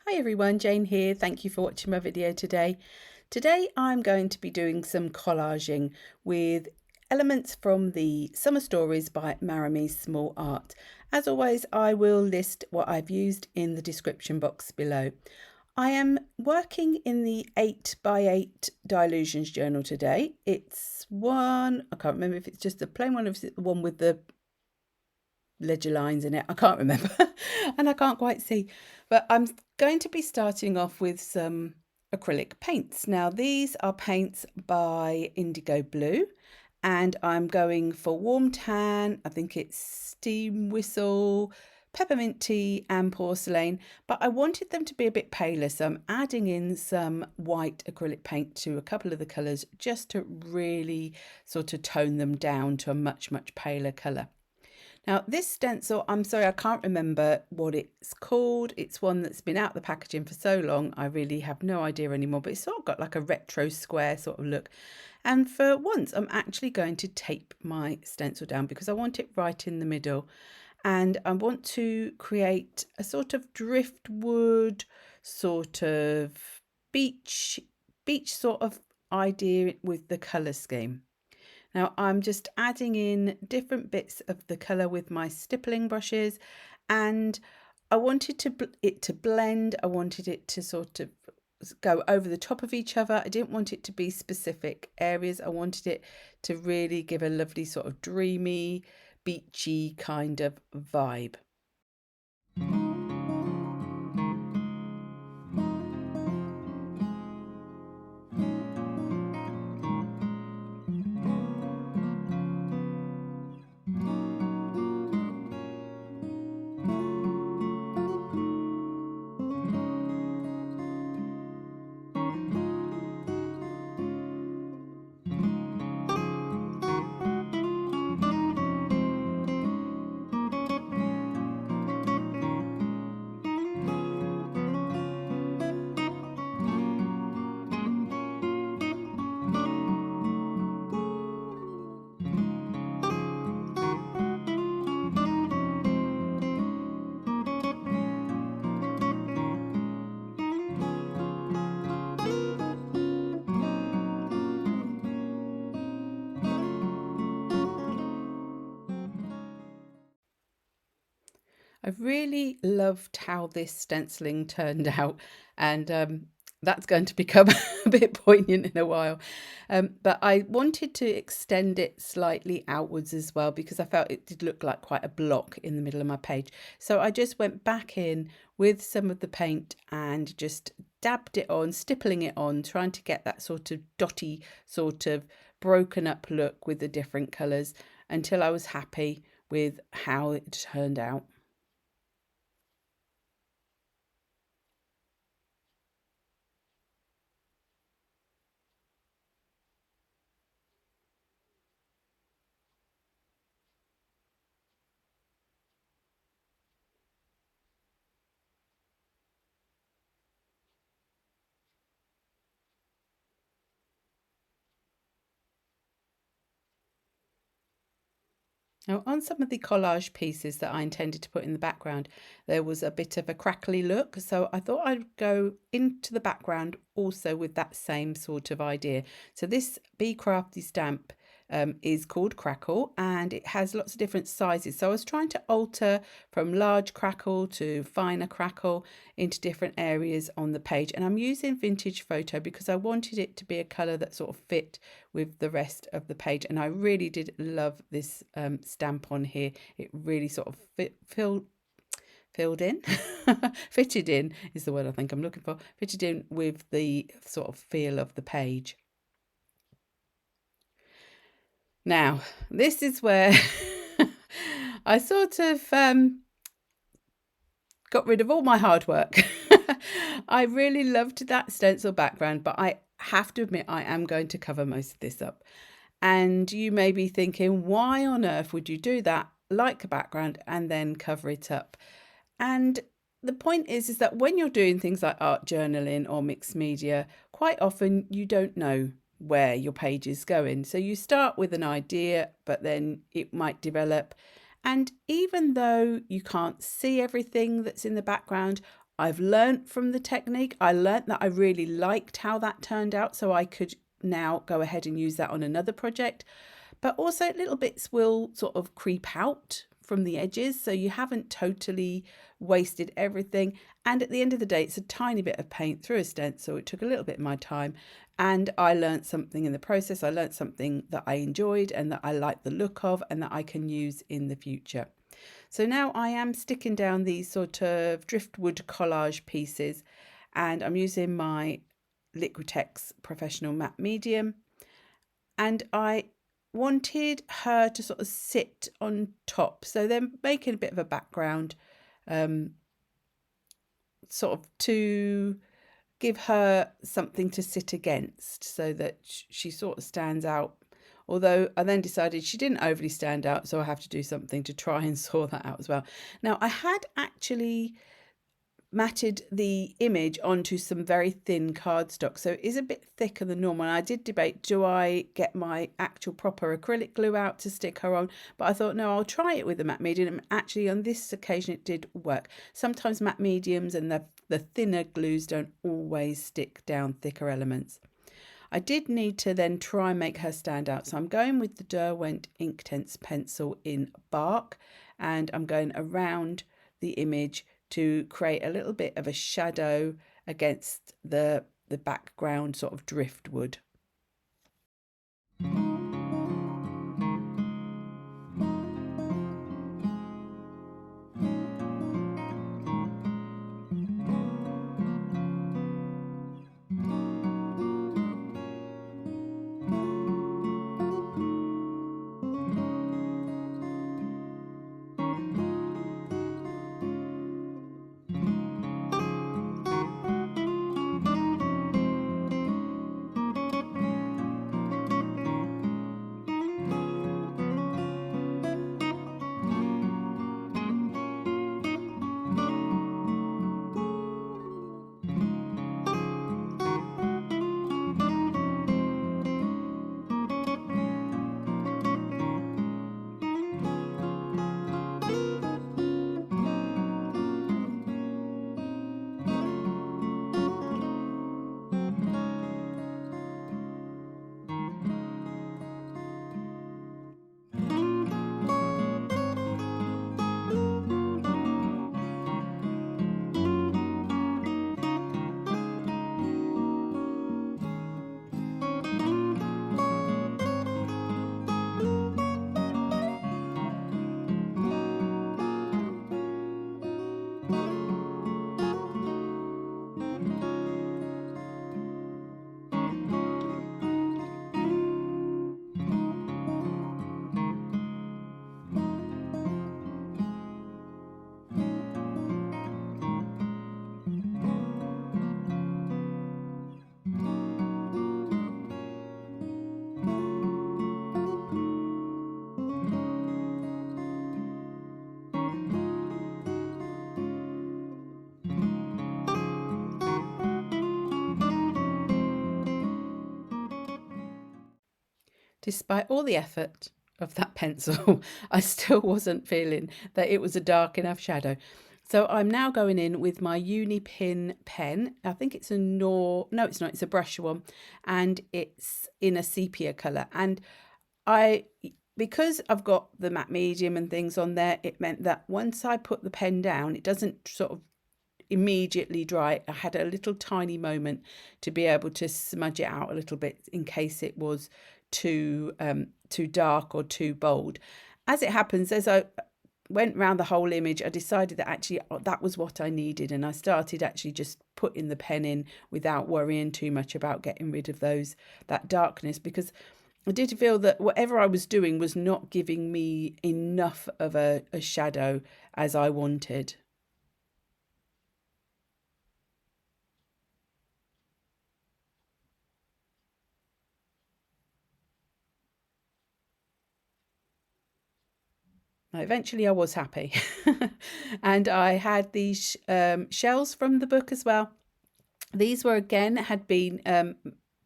Hi everyone, Jane here. Thank you for watching my video today. Today I'm going to be doing some collaging with elements from the Summer Stories by Maremi Small Art. As always, I will list what I've used in the description box below. I am working in the 8x8 Dylusions journal today. It's one, I can't remember if it's just the plain one or if it's the one with the ledger lines in it. I can't remember and I can't quite see, but I'm going to be starting off with some acrylic paints. Now these are paints by IndigoBlu and I'm going for warm tan, I think it's steam whistle, peppermint tea and porcelain, but I wanted them to be a bit paler, so I'm adding in some white acrylic paint to a couple of the colours just to really sort of tone them down to a much paler colour. Now this stencil, I'm sorry, I can't remember what it's called. It's one that's been out the packaging for so long, I really have no idea anymore, but it's sort of got like a retro square sort of look. And for once, I'm actually going to tape my stencil down because I want it right in the middle. And I want to create a sort of driftwood, sort of beach sort of idea with the colour scheme. Now I'm just adding in different bits of the colour with my stippling brushes, and I wanted it to blend. I wanted it to sort of go over the top of each other. I didn't want it to be specific areas. I wanted it to really give a lovely sort of dreamy, beachy kind of vibe. I really loved how this stenciling turned out, and that's going to become a bit poignant in a while. But I wanted to extend it slightly outwards as well because I felt it did look like quite a block in the middle of my page. So I just went back in with some of the paint and just dabbed it on, stippling it on, trying to get that sort of dotty, sort of broken up look with the different colours until I was happy with how it turned out. Now, on some of the collage pieces that I intended to put in the background, there was a bit of a crackly look. So I thought I'd go into the background also with that same sort of idea. So this Be Crafty stamp is called Crackle and it has lots of different sizes. So I was trying to alter from large crackle to finer crackle into different areas on the page. And I'm using vintage photo because I wanted it to be a colour that sort of fit with the rest of the page. And I really did love this stamp on here. It really sort of filled in fitted in is the word I think I'm looking for, fitted in with the sort of feel of the page. Now this is where I sort of got rid of all my hard work. I really loved that stencil background, but I have to admit I am going to cover most of this up. And you may be thinking, why on earth would you do that, like a background, and then cover it up? And the point is that when you're doing things like art journaling or mixed media, quite often you don't know where your page is going. So you start with an idea, but then it might develop. And even though you can't see everything that's in the background, I've learnt from the technique. I learnt that I really liked how that turned out, so I could now go ahead and use that on another project. But also little bits will sort of creep out from the edges, so you haven't totally wasted everything. And at the end of the day, it's a tiny bit of paint through a stencil. It took a little bit of my time, and I learnt something in the process. I learnt something that I enjoyed and that I like the look of and that I can use in the future. So now I am sticking down these sort of driftwood collage pieces, and I'm using my Liquitex Professional Matte Medium, and I wanted her to sort of sit on top, so they're making a bit of a background, sort of to give her something to sit against so that she sort of stands out. Although I then decided she didn't overly stand out, so I have to do something to try and sort that out as well. Now, I had actually matted the image onto some very thin cardstock, so it is a bit thicker than normal. And I did debate, do I get my actual proper acrylic glue out to stick her on, but I thought no, I'll try it with the matte medium. And actually on this occasion it did work. Sometimes matte mediums and the thinner glues don't always stick down thicker elements. I did need to then try and make her stand out, so I'm going with the Derwent Inktense pencil in Bark, and I'm going around the image to create a little bit of a shadow against the background sort of driftwood. Despite all the effort of that pencil, I still wasn't feeling that it was a dark enough shadow. So I'm now going in with my Unipin pen. I think it's a no, it's not, it's a brush one, and it's in a sepia colour. And because I've got the matte medium and things on there, it meant that once I put the pen down, it doesn't sort of immediately dry. I had a little tiny moment to be able to smudge it out a little bit in case it was too dark or too bold. As it happens, as I went around the whole image, I decided that actually that was what I needed, and I started actually just putting the pen in without worrying too much about getting rid of that darkness, because I did feel that whatever I was doing was not giving me enough of a shadow as I wanted. Eventually I was happy. And I had these shells from the book as well. These were had been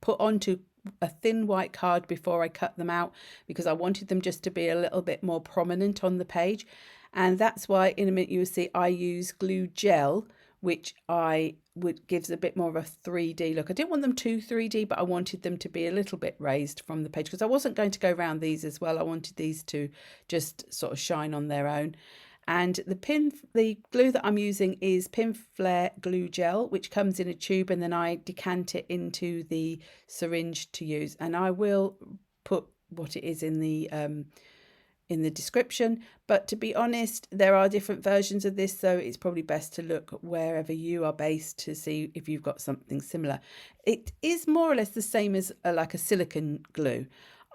put onto a thin white card before I cut them out, because I wanted them just to be a little bit more prominent on the page. And that's why in a minute you will see I use glue gel which gives a bit more of a 3D look. I didn't want them too 3D, but I wanted them to be a little bit raised from the page because I wasn't going to go around these as well. I wanted these to just sort of shine on their own. And the glue that I'm using is Pinflair glue gel, which comes in a tube, and then I decant it into the syringe to use. And I will put what it is in the description, but to be honest, there are different versions of this, so it's probably best to look wherever you are based to see if you've got something similar. It is more or less the same as like a silicone glue.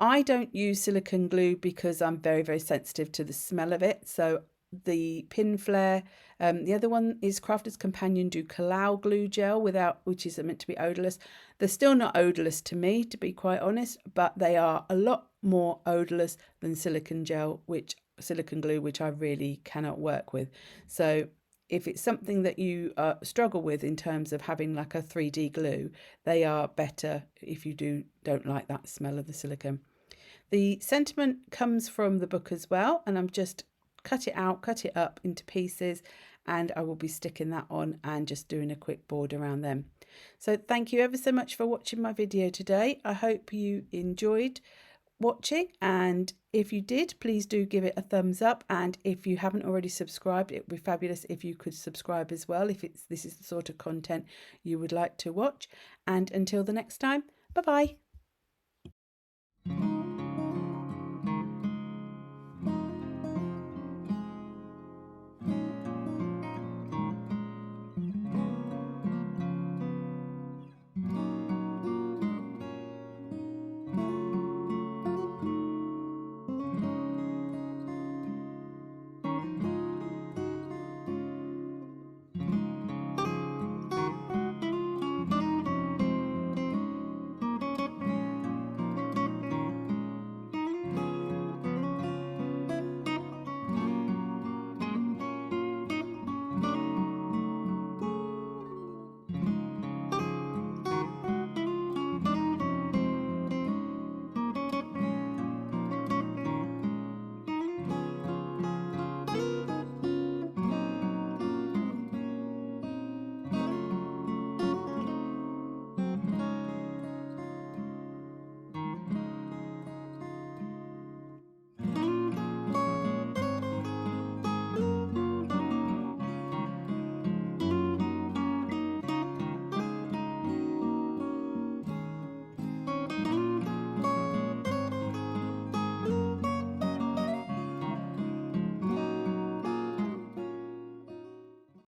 I don't use silicone glue because I'm very, very sensitive to the smell of it. So the Pinflair, the other one is Crafter's Companion do Collage glue gel which is meant to be odorless. They're still not odorless to me, to be quite honest, but they are a lot more odorless than silicone glue, which I really cannot work with. So if it's something that you struggle with in terms of having like a 3D glue, they are better if you don't like that smell of the silicone. The sentiment comes from the book as well, and I'm just cut it up into pieces, and I will be sticking that on and just doing a quick board around them. So thank you ever so much for watching my video today. I hope you enjoyed watching, and if you did, please do give it a thumbs up, and if you haven't already subscribed, it would be fabulous if you could subscribe as well if this is the sort of content you would like to watch. And until the next time, bye bye.